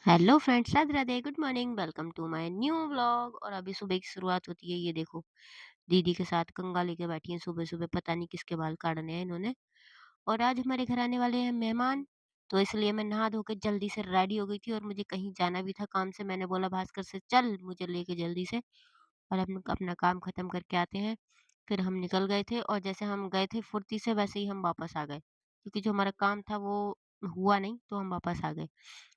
Hello friends, Radhe Radhe, good morning, welcome to my new vlog. और अभी सुबह की शुरुआत होती है। ये देखो, दीदी के साथ कंगा लेके बैठी हैं। सुबह सुबह पता नहीं किसके बाल काटने हैं इन्होंने। और आज हमारे घर आने वाले हैं मेहमान, तो इसलिए मैं नहा धो के जल्दी से रेडी हो गई थी और मुझे कहीं जाना भी था काम से। मैंने बोला भास्कर से, चल मुझे लेके जल्दी से और हम अपना काम खत्म करके आते हैं। फिर हम निकल गए थे और जैसे हम गए थे फुर्ती से, वैसे ही हम वापस आ गए, क्योंकि जो हमारा काम था वो हुआ नहीं, तो हम वापस आ गए।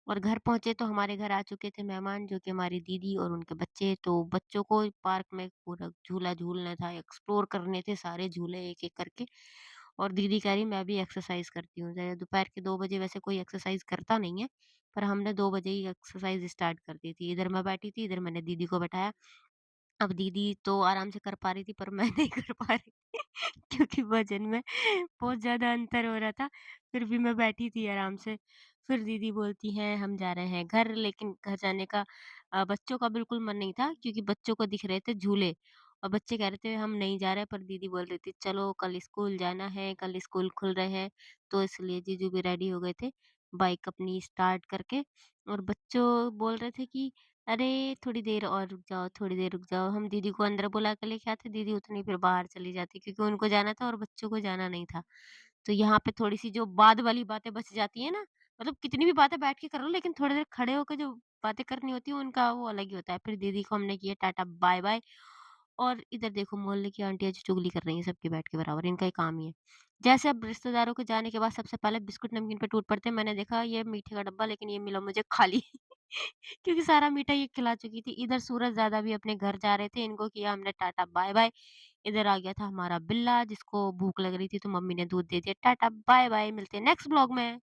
और घर पहुंचे तो हमारे घर आ चुके थे मेहमान, जो कि हमारी दीदी और उनके बच्चे। तो बच्चों को पार्क में पूरा झूला झूलना था, एक्सप्लोर करने थे सारे झूले एक एक करके। और दीदी कह रही मैं भी एक्सरसाइज करती हूँ। दोपहर के 2 बजे वैसे कोई एक्सरसाइज करता नहीं है, पर हमने 2 बजे ही एक्सरसाइज स्टार्ट कर दी थी। इधर मैं बैठी थी, इधर मैंने दीदी को बैठाया। अब दीदी तो आराम से कर पा रही थी, पर मैं नहीं कर पा रही क्योंकि वजन में बहुत ज़्यादा अंतर हो रहा था। फिर भी मैं बैठी थी आराम से। फिर दीदी बोलती हैं हम जा रहे हैं घर, लेकिन घर जाने का बच्चों का बिल्कुल मन नहीं था, क्योंकि बच्चों को दिख रहे थे झूले और बच्चे कह रहे थे हम नहीं जा रहे। पर दीदी बोल रही थी चलो कल स्कूल जाना है, कल स्कूल खुल रहे हैं। तो इसलिए जीजू भी रेडी हो गए थे, बाइक अपनी स्टार्ट करके। और बच्चों बोल रहे थे कि अरे! थोड़ी देर और रुक जाओ, थोड़ी देर रुक जाओ। हम दीदी को अंदर बुला के लेके आते, दीदी उतनी फिर बाहर चली जाती, क्योंकि उनको जाना था और बच्चों को जाना नहीं था। तो यहाँ पे थोड़ी-सी जो बाद वाली बातें बच जाती हैं ना, मतलब कितनी भी बातें बैठ के कर लो, लेकिन थोड़ी देर खड़े होके जो बातें करनी होती हैं, उनका वो अलग ही होता है। फिर दीदी को हमने किया टाटा बाय-बाय। और इधर देखो मोहल्ले की आंटियाँ जो चुगली कर रही हैं सबकी बैठ के बराबर, इनका ही काम ये है। जैसे अब रिश्तेदारों के जाने के बाद सबसे पहले बिस्कुट नमकीन पे टूट पड़ते हैं। मैंने देखा ये मीठे का डब्बा, लेकिन ये मिला मुझे खाली क्योंकि सारा मीठा ये खिला चुकी थी। इधर सूरज दादा भी अपने घर जा रहे थे, इनको किया हमने टाटा बाय-बाय। इधर आ गया था हमारा बिल्ला, जिसको भूख लग रही थी तो मम्मी ने दूध दे दिया। टाटा बाय-बाय, मिलते हैं नेक्स्ट व्लॉग में।